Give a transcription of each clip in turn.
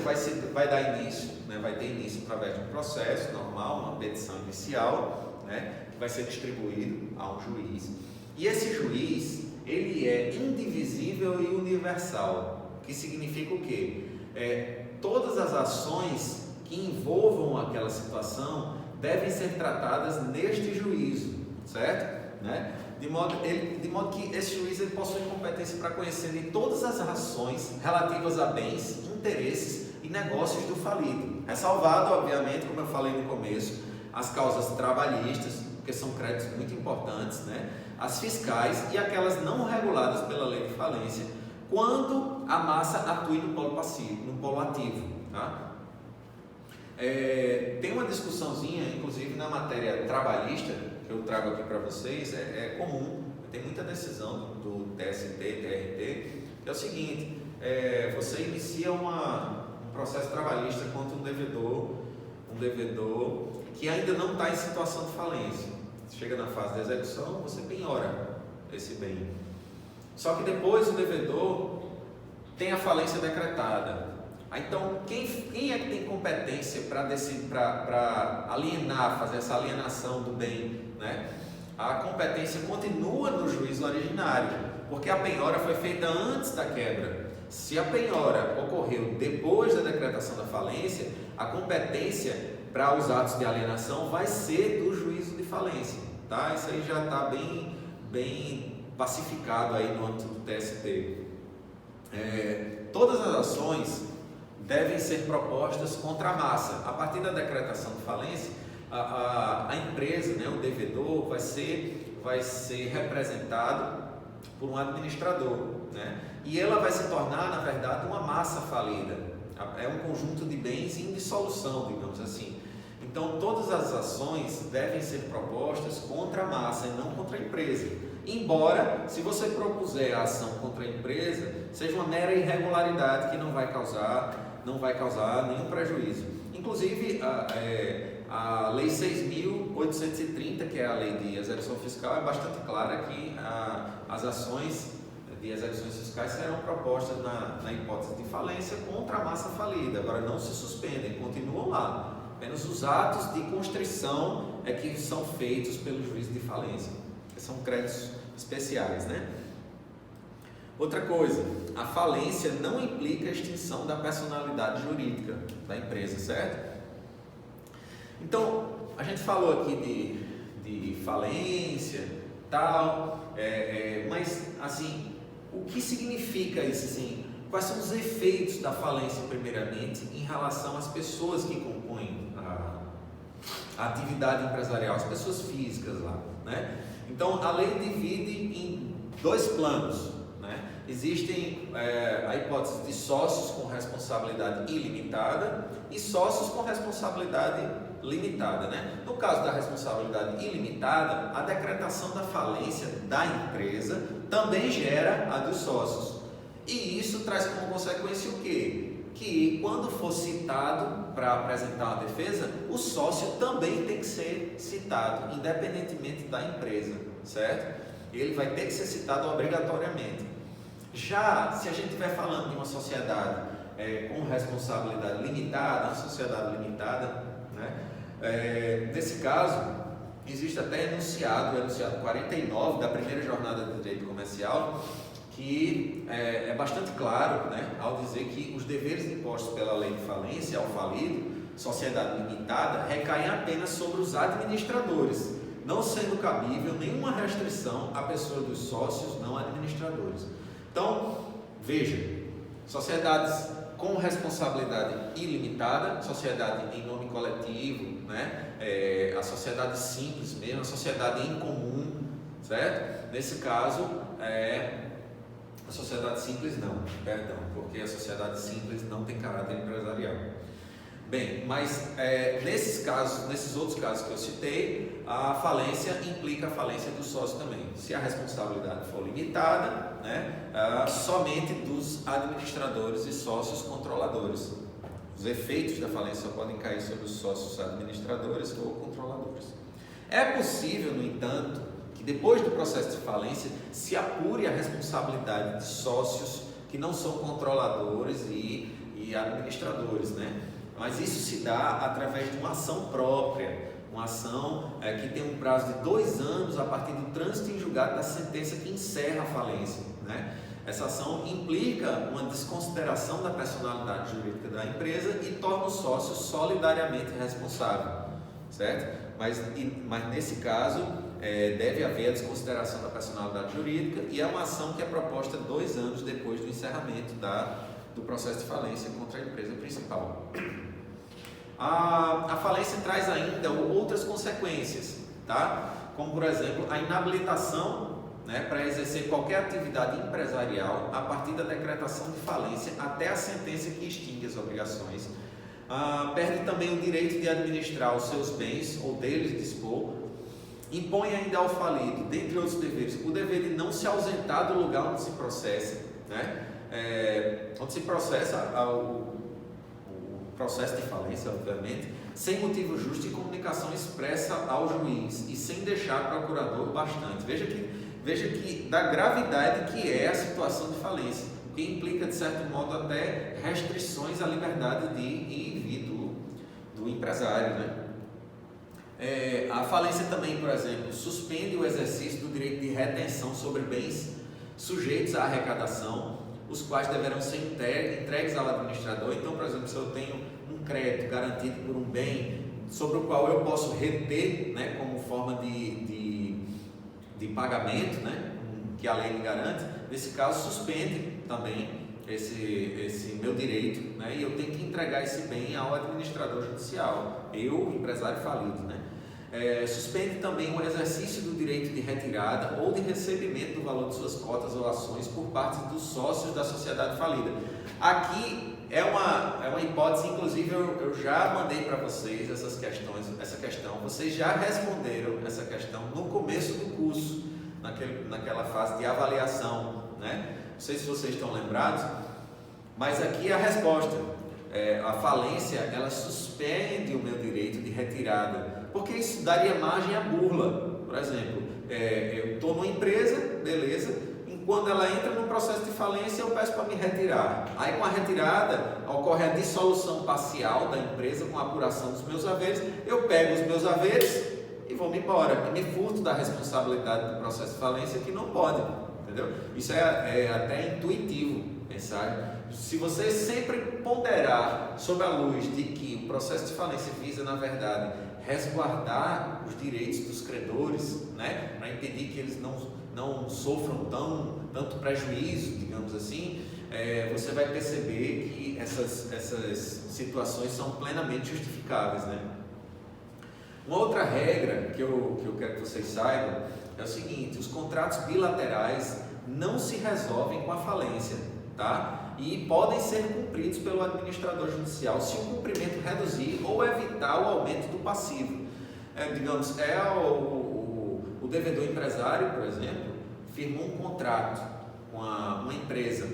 falência vai dar início, né, vai ter início através de um processo normal, uma petição inicial, né, que vai ser distribuído a um juiz. E esse juiz, ele é indivisível e universal, que significa o quê? Todas as ações que envolvam aquela situação devem ser tratadas neste juízo, certo? Né? De modo que esse juiz ele possui competência para conhecer de todas as ações relativas a bens, interesses e negócios do falido, ressalvado, obviamente, como eu falei no começo, as causas trabalhistas, porque são créditos muito importantes, né? As fiscais e aquelas não reguladas pela lei de falência, quando a massa atue no polo passivo, no polo ativo, tá? Tem uma discussãozinha, inclusive na matéria trabalhista, que eu trago aqui para vocês, é comum, tem muita decisão do TST, TRT, que é o seguinte: você inicia um processo trabalhista contra um devedor que ainda não está em situação de falência. Chega na fase de execução, você penhora esse bem. Só que depois o devedor tem a falência decretada. Então, quem é que tem competência para alienar, fazer essa alienação do bem, né? A competência continua no juízo originário, porque a penhora foi feita antes da quebra. Se a penhora ocorreu depois da decretação da falência, a competência para os atos de alienação vai ser do juízo de falência, tá? Isso aí já está bem pacificado aí no âmbito do TST. Todas as ações devem ser propostas contra a massa. A partir da decretação de falência, a empresa, né, o devedor, vai ser representado por um administrador, né? E ela vai se tornar, na verdade, uma massa falida. É um conjunto de bens em dissolução, digamos assim. Então, todas as ações devem ser propostas contra a massa e não contra a empresa. Embora, se você propuser a ação contra a empresa, seja uma mera irregularidade que não vai causar nenhum prejuízo. Inclusive, a Lei 6.830, que é a Lei de Execução Fiscal, é bastante clara que as ações de execuções fiscais serão propostas na hipótese de falência contra a massa falida. Agora, não se suspendem, continuam lá. Apenas os atos de constrição é que são feitos pelo juiz de falência, que são créditos especiais, né? Outra coisa, a falência não implica a extinção da personalidade jurídica da empresa, certo? Então, a gente falou aqui de falência, tal, mas assim, o que significa isso assim? Quais são os efeitos da falência, primeiramente, em relação às pessoas que compõem a atividade empresarial, as pessoas físicas lá, né? Então, a lei divide em dois planos, né? Existem a hipótese de sócios com responsabilidade ilimitada e sócios com responsabilidade limitada, né? No caso da responsabilidade ilimitada, a decretação da falência da empresa também gera a dos sócios. E isso traz como consequência o quê? Que quando for citado para apresentar uma defesa, o sócio também tem que ser citado, independentemente da empresa, certo? Ele vai ter que ser citado obrigatoriamente. Já se a gente estiver falando de uma sociedade com responsabilidade limitada, uma sociedade limitada, né? Nesse caso, existe até enunciado 49 da primeira jornada de direito comercial, que é bastante claro, né, ao dizer que os deveres impostos pela lei de falência ao falido, sociedade limitada, recaem apenas sobre os administradores, não sendo cabível nenhuma restrição à pessoa dos sócios não administradores. Então, veja, sociedades com responsabilidade ilimitada, sociedade em nome coletivo, né, a sociedade simples mesmo, a sociedade em comum, certo? Nesse caso, a sociedade simples não, perdão, porque a sociedade simples não tem caráter empresarial. Bem, mas nesses casos, nesses outros casos que eu citei, a falência implica a falência do sócio também. Se a responsabilidade for limitada, né, somente dos administradores e sócios controladores. Os efeitos da falência podem cair sobre os sócios administradores ou controladores. É possível, no entanto, que depois do processo de falência se apure a responsabilidade de sócios que não são controladores e e administradores, né? Mas isso se dá através de uma ação própria, uma ação que tem um prazo de 2 anos a partir do trânsito em julgado da sentença que encerra a falência, né? Essa ação implica uma desconsideração da personalidade jurídica da empresa e torna o sócio solidariamente responsável, certo? Mas nesse caso deve haver a desconsideração da personalidade jurídica e é uma ação que é proposta 2 anos depois do encerramento do processo de falência contra a empresa principal. A falência traz ainda outras consequências, tá? Como por exemplo a inabilitação, né, para exercer qualquer atividade empresarial a partir da decretação de falência até a sentença que extingue as obrigações. Perde também o direito de administrar os seus bens ou deles dispor. Impõe ainda ao falido, dentre outros deveres, o dever de não se ausentar do lugar onde se processa, né? Onde se processa o processo de falência, obviamente, sem motivo justo e comunicação expressa ao juiz e sem deixar procurador bastante. Veja que da gravidade que é a situação de falência, o que implica de certo modo até restrições à liberdade de ir e vir do empresário, né? A falência também, por exemplo, suspende o exercício do direito de retenção sobre bens sujeitos à arrecadação, os quais deverão ser entregues ao administrador. Então, por exemplo, se eu tenho um crédito garantido por um bem sobre o qual eu posso reter, né, como forma de pagamento, né, que a lei me garante, nesse caso suspende também esse meu direito, né, e eu tenho que entregar esse bem ao administrador judicial, eu, empresário falido, né. Suspende também o exercício do direito de retirada ou de recebimento do valor de suas cotas ou ações por parte dos sócios da sociedade falida. Aqui é uma hipótese, inclusive eu já mandei para vocês essa questão, vocês já responderam essa questão no começo do curso, naquela fase de avaliação, né? Não sei se vocês estão lembrados, mas aqui é a resposta. A falência, ela suspende o meu direito de retirada, porque isso daria margem à burla. Por exemplo, eu estou numa empresa, beleza, e quando ela entra no processo de falência, eu peço para me retirar. Aí com a retirada, ocorre a dissolução parcial da empresa com a apuração dos meus haveres, eu pego os meus haveres e vou-me embora, e me furto da responsabilidade do processo de falência, que não pode, entendeu? Isso é até intuitivo pensar. Se você sempre ponderar sob a luz de que o processo de falência visa, na verdade, resguardar os direitos dos credores, né, para impedir que eles não sofram tanto prejuízo, digamos assim, você vai perceber que essas situações são plenamente justificáveis, né? Uma outra regra que eu quero que vocês saibam é o seguinte: os contratos bilaterais não se resolvem com a falência, tá? E podem ser cumpridos pelo administrador judicial se o cumprimento reduzir ou evitar o aumento do passivo. Digamos, o devedor empresário, por exemplo, firmou um contrato com uma empresa.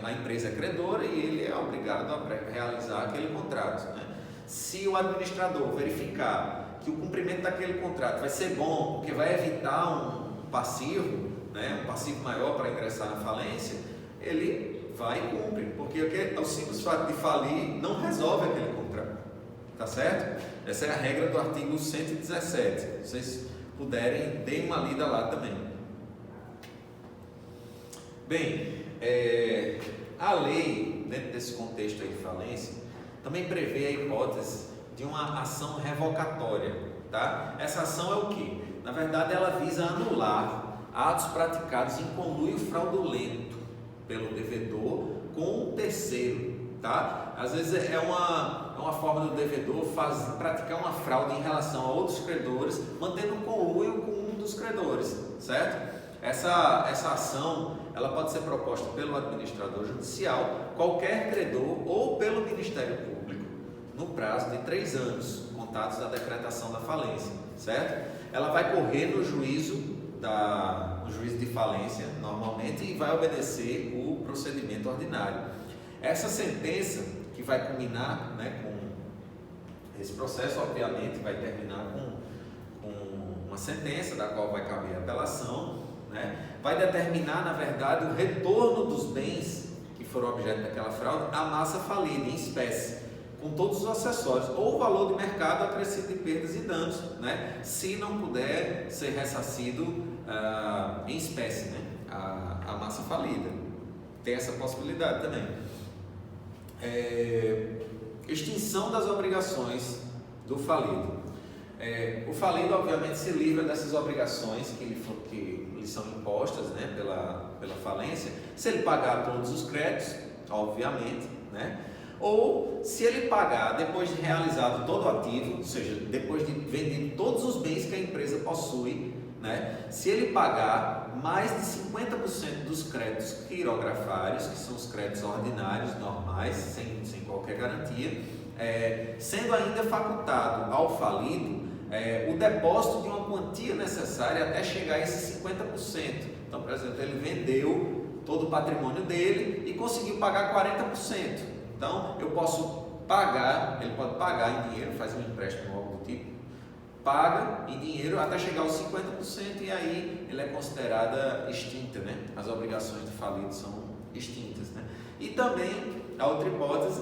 A empresa é credora e ele é obrigado a realizar aquele contrato, né? Se o administrador verificar que o cumprimento daquele contrato vai ser bom, porque vai evitar um passivo, né, um passivo maior para ingressar na falência, ele vai e cumpre, porque o simples fato de falir não resolve aquele contrato, tá certo? Essa é a regra do artigo 117, se vocês puderem, deem uma lida lá também. Bem, a lei, dentro desse contexto aí de falência, também prevê a hipótese de uma ação revocatória, tá? Essa ação é o quê? Na verdade, ela visa anular atos praticados em conluio fraudulento pelo devedor com um terceiro, tá? Às vezes é uma forma do devedor praticar uma fraude em relação a outros credores, mantendo um conluio com um dos credores, certo? Essa ação, ela pode ser proposta pelo administrador judicial, qualquer credor ou pelo Ministério Público, no prazo de 3 anos, contados da decretação da falência, certo? Ela vai correr no juízo de falência, normalmente, e vai obedecer o procedimento ordinário. Essa sentença, que vai culminar, né, com esse processo, obviamente, vai terminar com uma sentença, da qual vai caber apelação, né? Vai determinar, na verdade, o retorno dos bens que foram objeto daquela fraude, a massa falida em espécie, com todos os acessórios, ou o valor de mercado acrescido de perdas e danos, né? Se não puder ser ressarcido em espécie, né? A massa falida. Tem essa possibilidade também. Extinção das obrigações do falido. O falido, obviamente, se livra dessas obrigações que lhe são impostas, né, pela falência, se ele pagar todos os créditos, obviamente, né? Ou se ele pagar depois de realizado todo o ativo, ou seja, depois de vendido todos os bens que a empresa possui, né? Se ele pagar mais de 50% dos créditos quirografários, que são os créditos ordinários, normais, sem qualquer garantia, sendo ainda facultado ao falido o depósito de uma quantia necessária até chegar a esses 50%. Então, por exemplo, ele vendeu todo o patrimônio dele e conseguiu pagar 40%. Então, eu posso pagar, ele pode pagar em dinheiro, faz um empréstimo ou algo do tipo, paga em dinheiro até chegar aos 50% e aí ele é considerada extinta, né? As obrigações do falido são extintas, né? E também, a outra hipótese,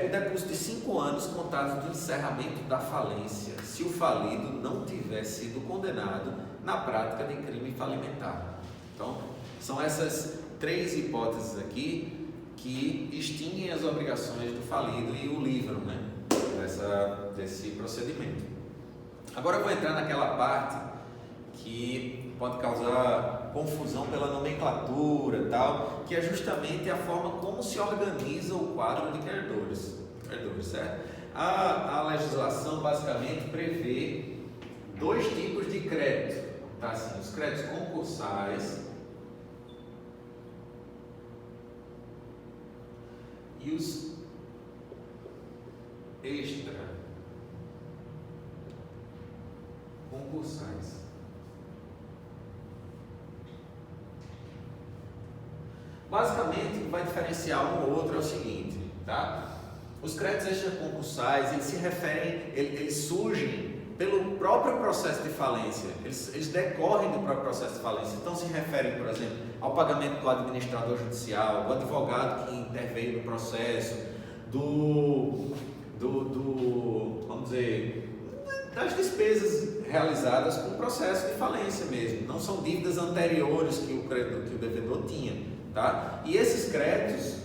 o decurso de 5 anos contados do encerramento da falência, se o falido não tiver sido condenado na prática de crime falimentar. Então, são essas 3 hipóteses aqui que extinguem as obrigações do falido e o livram, né, desse procedimento. Agora eu vou entrar naquela parte que pode causar confusão pela nomenclatura e tal, que é justamente a forma como se organiza o quadro de credores, certo? A legislação basicamente prevê 2 tipos de crédito, tá? Assim, os créditos concursais e os extra concursais. Basicamente, o que vai diferenciar um ou outro é o seguinte, tá? Os créditos extra concursais, eles se referem, eles surgem pelo próprio processo de falência, eles decorrem do próprio processo de falência. Então se referem, por exemplo, ao pagamento do administrador judicial, do advogado que interveio no processo, vamos dizer, das despesas realizadas com o processo de falência mesmo. Não são dívidas anteriores que o devedor tinha, tá? E esses créditos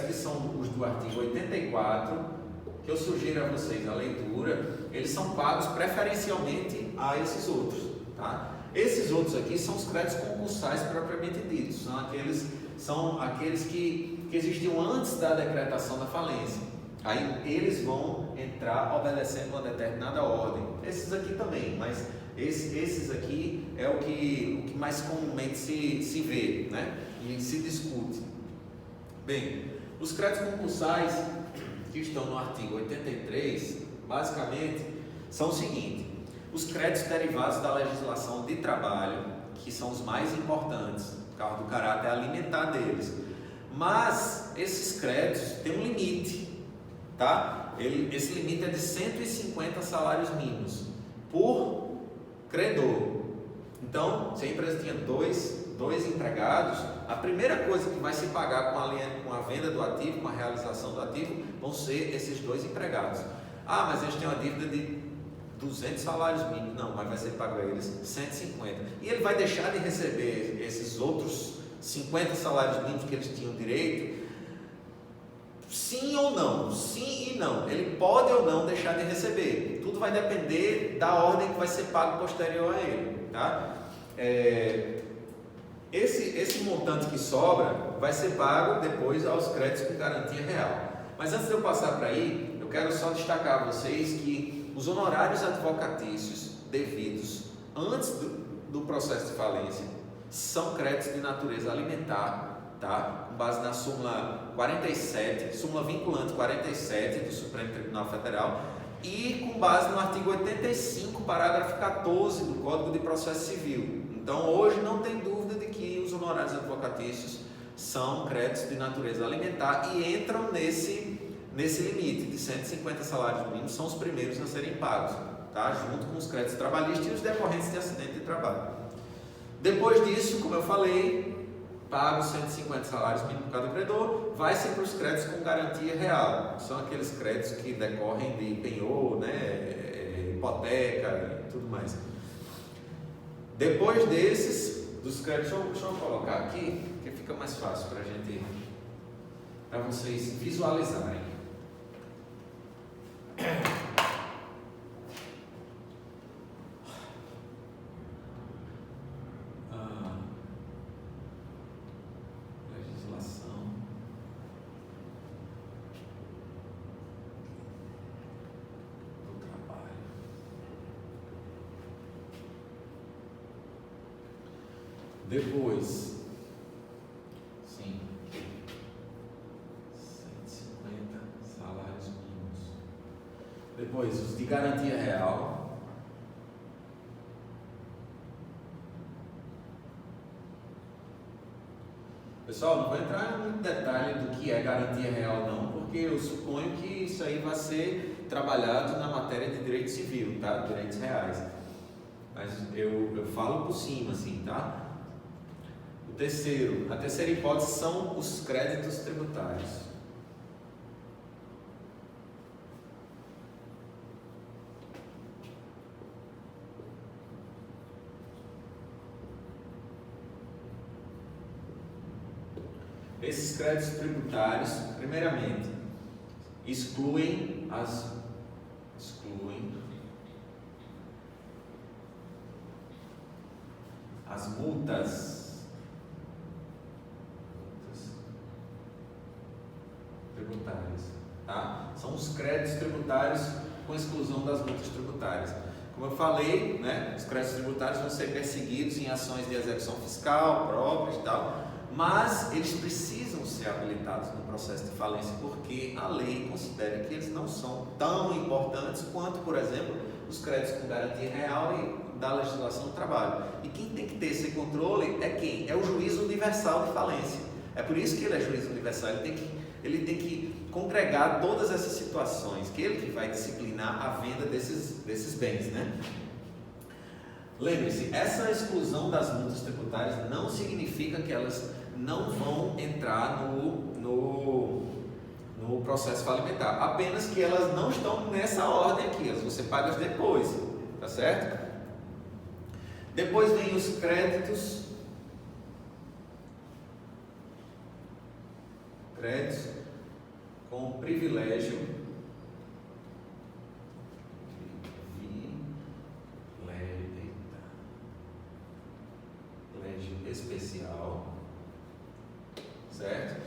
que são os do artigo 84, que eu sugiro a vocês a leitura, eles são pagos preferencialmente a esses outros, tá? Esses outros aqui são os créditos concursais propriamente ditos, são aqueles que existiam antes da decretação da falência. Aí eles vão entrar obedecendo uma determinada ordem. Esses aqui também, mas esses aqui é o que mais comumente se vê, né? E se discute. Bem, os créditos concursais que estão no artigo 83, basicamente, são o seguinte: os créditos derivados da legislação de trabalho, que são os mais importantes, por causa do caráter alimentar deles. Mas esses créditos têm um limite, tá? Esse limite é de 150 salários mínimos por credor. Então, se a empresa tinha dois empregados, a primeira coisa que vai se pagar com a venda do ativo, com a realização do ativo, vão ser esses 2 empregados. Ah, mas eles têm uma dívida de 200 salários mínimos. Não, mas vai ser pago a eles 150. E ele vai deixar de receber esses outros 50 salários mínimos que eles tinham direito? Sim ou não? Sim e não. Ele pode ou não deixar de receber. Tudo vai depender da ordem que vai ser pago posterior a ele, tá? Esse montante que sobra vai ser pago depois aos créditos com garantia real. Mas antes de eu passar para aí, eu quero só destacar a vocês que os honorários advocatícios devidos antes do processo de falência são créditos de natureza alimentar, tá? Com base na súmula 47, súmula vinculante 47 do Supremo Tribunal Federal e com base no artigo 85, parágrafo 14 do Código de Processo Civil. Então, hoje não tem dúvida de que os honorários advocatícios são créditos de natureza alimentar e entram nesse limite de 150 salários mínimos, são os primeiros a serem pagos, tá? Junto com os créditos trabalhistas e os decorrentes de acidente de trabalho. Depois disso, como eu falei, pago 150 salários mínimos para cada credor, vai-se para os créditos com garantia real, que são aqueles créditos que decorrem de penhor, né, hipoteca e tudo mais. Depois desses, dos créditos, deixa eu colocar aqui, que fica mais fácil para vocês visualizarem. Legislação. Do trabalho. Depois, sim, 150 salários mínimos. Depois, os de garantia real. Pessoal, não vou entrar em muito detalhe do que é garantia real não, porque eu suponho que isso aí vai ser trabalhado na matéria de direito civil, tá? Direitos reais. Mas eu falo por cima, assim, tá? A terceira hipótese são os créditos tributários. Esses créditos tributários, primeiramente, excluem as multas tributárias, tá? São os créditos tributários com exclusão das multas tributárias. Como eu falei, né, os créditos tributários vão ser perseguidos em ações de execução fiscal próprias e tal, mas eles precisam ser habilitados no processo de falência porque a lei considera que eles não são tão importantes quanto, por exemplo, os créditos com garantia real e da legislação do trabalho. E quem tem que ter esse controle é quem? É o juiz universal de falência. É por isso que ele é juiz universal, ele tem que congregar todas essas situações, que ele que vai disciplinar a venda desses bens, né? Lembre-se, essa exclusão das multas tributárias não significa que elas não vão entrar no processo falimentar, apenas que elas não estão nessa ordem aqui, você paga depois, tá certo? Depois vem os créditos com privilégio especial, certo?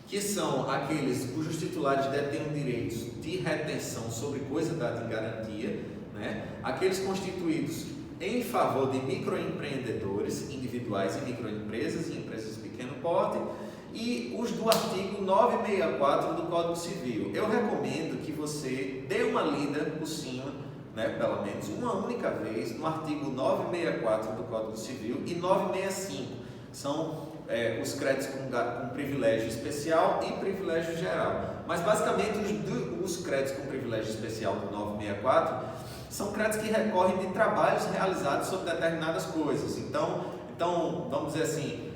Que são aqueles cujos titulares detêm direitos de retenção sobre coisa dada em garantia, né? Aqueles constituídos em favor de microempreendedores individuais e microempresas e empresas de pequeno porte, e os do artigo 964 do Código Civil. Eu recomendo que você dê uma lida por cima, né, pelo menos uma única vez, no artigo 964 do Código Civil e 965, são os créditos com privilégio especial e privilégio geral. Mas basicamente os créditos com privilégio especial do 964 são créditos que recorrem de trabalhos realizados sobre determinadas coisas. Então vamos dizer assim,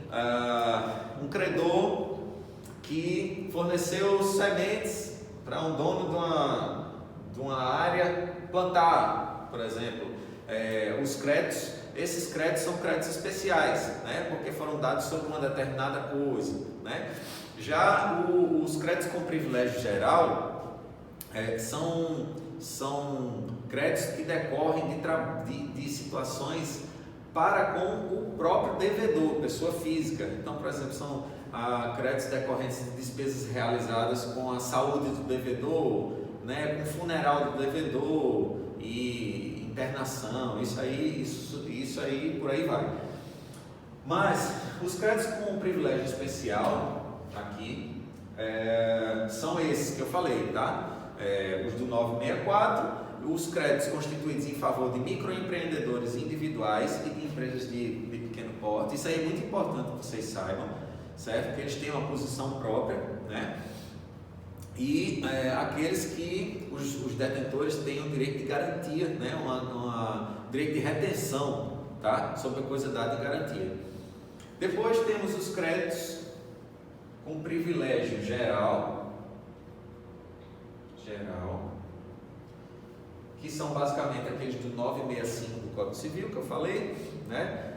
um credor que forneceu sementes para um dono de uma área plantar, por exemplo, esses créditos são créditos especiais, né, porque foram dados sobre uma determinada coisa, né? Já os créditos com privilégio geral são créditos que decorrem de situações para com o próprio devedor, pessoa física. Então, por exemplo, são créditos decorrentes de despesas realizadas com a saúde do devedor, né, com o funeral do devedor e internação, isso aí por aí vai. Mas os créditos com privilégio especial aqui são esses que eu falei, tá? Os do 964, os créditos constituídos em favor de microempreendedores individuais e de empresas de pequeno porte. Isso aí é muito importante que vocês saibam, certo? Que eles têm uma posição própria, né? E aqueles que os detentores têm o direito de garantia, né? Direito de retenção, tá? Sobre a coisa dada em garantia. Depois temos os créditos com privilégio geral, que são basicamente aqueles do 965 do Código Civil que eu falei, né?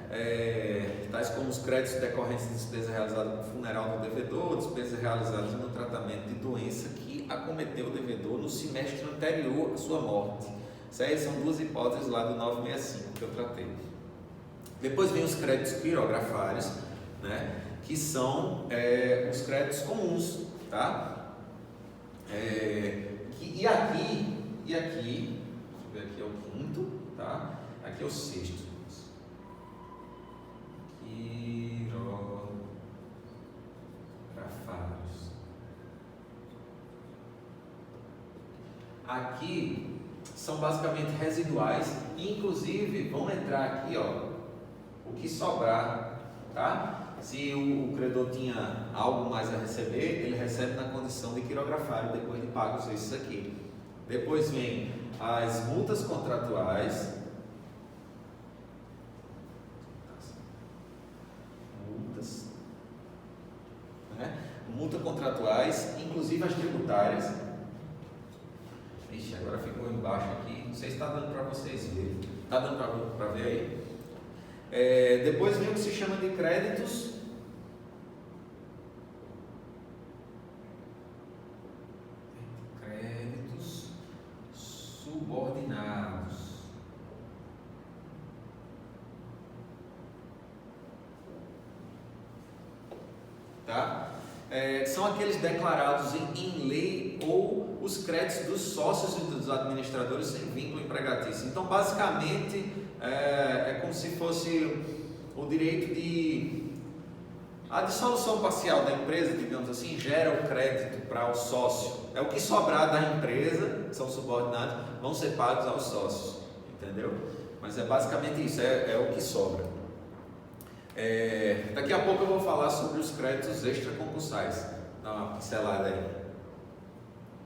Tais como os créditos decorrentes de despesa realizada com o funeral do devedor, despesas realizadas no tratamento de doença que acometeu o devedor no semestre anterior à sua morte. Essas são duas hipóteses lá do 965 que eu tratei. Depois vem os créditos quirografários, né? Que são os créditos comuns, tá? E aqui, deixa eu ver, aqui é o quinto, tá? Aqui é o sexto. Quirografários. Aqui são basicamente residuais, e inclusive vão entrar aqui, ó, o que sobrar, tá? Se o credor tinha algo mais a receber, ele recebe na condição de quirografário depois de pagos esses aqui. Depois vem as multas contratuais, multas contratuais, inclusive as tributárias. Ixi, agora ficou embaixo aqui, não sei se está dando para vocês verem. Está dando para ver aí? Depois vem o que se chama de créditos subordinados. Tá? São aqueles declarados em lei ou os créditos dos sócios e dos administradores sem vínculo empregatício. Então, basicamente, é como se fosse o direito a dissolução parcial da empresa, digamos assim, gera o crédito para o sócio. É o que sobrar da empresa, são subordinados, vão ser pagos aos sócios, entendeu? Mas é basicamente isso, é o que sobra. Daqui a pouco eu vou falar sobre os créditos extraconcursais. Dá uma pincelada aí.